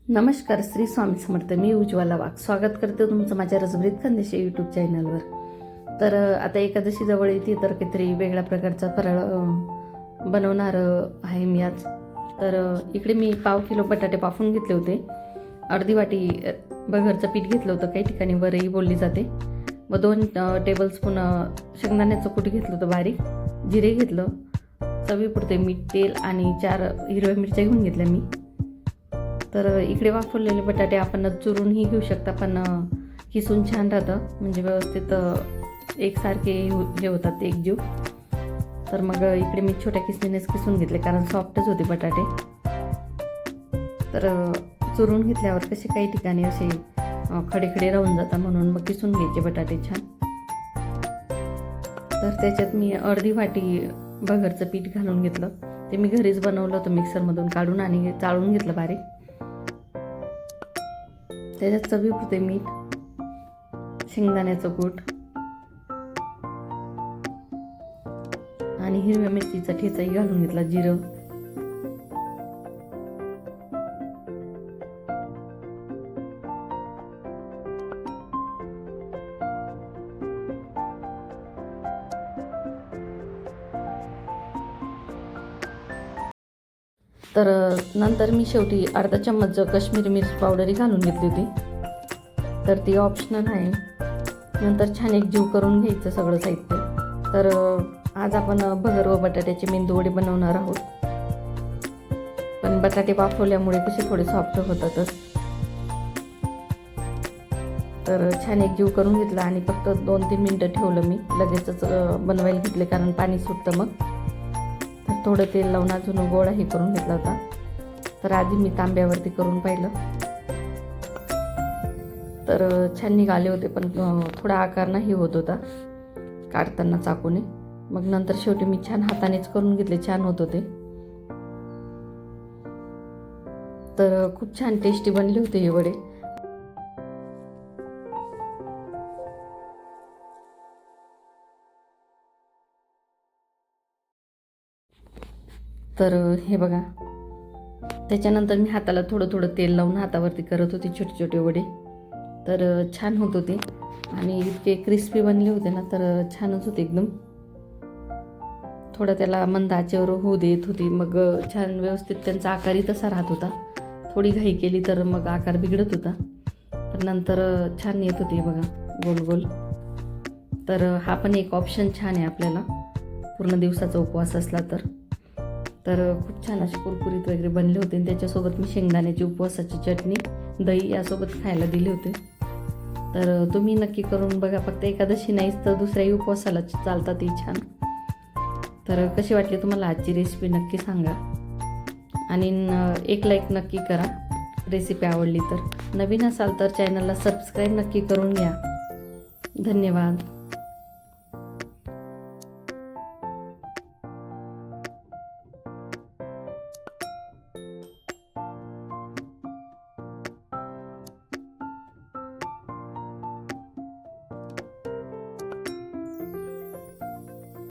नमस्कार, श्री स्वामी समर्थ. मी उज्ज्वला वाघ स्वागत करते तुमचं माझ्या रसभरीत खानदेशी यूट्यूब चॅनलवर. तर आता एकादशी जवळ येते, तर काहीतरी वेगळ्या प्रकारचा फराळ बनवणार आहे मी आज. तर इकडे मी 1/2 किलो बटाटे बाफून घेतले होते, अर्धी वाटी बघरचं पीठ घेतलं होतं, काही ठिकाणी वरई बोलली जाते, व 2 टेबलस्पून शेंगदाण्याचं कूट घेतलं होतं बारीक, जिरे घेतलं, चवीपुरते मीठ, तेल आणि 4 हिरव्या मिरच्या घेऊन घेतल्या मी. तर इकडे वाफवलेले बटाटे आपण चुरूनही घेऊ शकता, पण किसून छान राहतं, म्हणजे व्यवस्थित एकसारखे हे होतात एकजीव. तर मग इकडे मी छोट्या किसणीनेच किसून घेतले, कारण सॉफ्टच होते बटाटे. तर चुरून घेतल्यावर कसे काही ठिकाणी असे खडे खडे राहून जातात, म्हणून मग किसून घ्यायचे बटाटे छान. तर त्याच्यात मी अर्धी वाटी बघरचं पीठ घालून घेतलं. ते मी घरीच बनवलं होतं, मिक्सरमधून काढून आणि चाळून घेतलं बारीक. त्याच्यात चवीपुरते मीठ, शेंगदाण्याचं कूट आणि हिरव्या मिरचीचा ठेचाही घालून घेतला, जिरं. तर नंतर मी शेवटी अर्धा चम्मच काश्मीरी मिरची पावडरही घालून घेतली होती. तर ती ऑप्शनल आहे. नंतर छान एकजीव करून घ्यायचं सगळं साहित्य. तर आज आपण भगर व बटाट्याचे मेंदूवडे बनवणार आहोत. पण बटाटे वाफवल्यामुळे कसे थोडे सॉफ्ट होतातच. तर छान एकजीव करून घेतला आणि फक्त 2-3 मिनटं ठेवलं मी. लगेचच बनवायला घेतले, कारण पाणी सुटतं मग. थोडं तेल लावून अजून गोळाही करून घेतला होता. तर आधी मी तांब्यावरती करून पाहिलं, तर छान निघाले होते, पण थोडा आकार नाही होत होता काढताना चाकूने. मग नंतर शेवटी मी छान हातानेच करून घेतले, छान होत होते. तर खूप छान टेस्टी बनले होते हे वडे. तर हे बघा, त्याच्यानंतर मी हाताला थोडं थोडं तेल लावून हातावरती करत होते छोटे छोटे वडे. तर छान होत होते आणि इतके क्रिस्पी बनले होते ना, तर छानच होते एकदम. थोडं त्याला मंद आचेवर होऊ देत होती, मग छान व्यवस्थित त्यांचा आकारही तसा राहत होता. थोडी घाई केली तर मग आकार बिघडत होता, पण नंतर छान येत होती बघा, गोल गोल. तर हा पण एक ऑप्शन छान आहे आपल्याला, पूर्ण दिवसाचा उपवास असला तर. तर खूप छान असे कुरकुरीत वगैरे बनले होते. आणि त्याच्यासोबत मी शेंगदाण्याची उपवासाची चटणी, दही यासोबत खायला दिले होते. तर तुम्ही नक्की करून बघा, फक्त एकादशी नाहीच तर दुसऱ्याही उपवासाला चालतात ती छान. तर कशी वाटली तुम्हाला आजची रेसिपी नक्की सांगा, आणि एक लाईक नक्की करा रेसिपी आवडली तर. नवीन असाल तर चॅनलला सबस्क्राईब नक्की करून घ्या. धन्यवाद.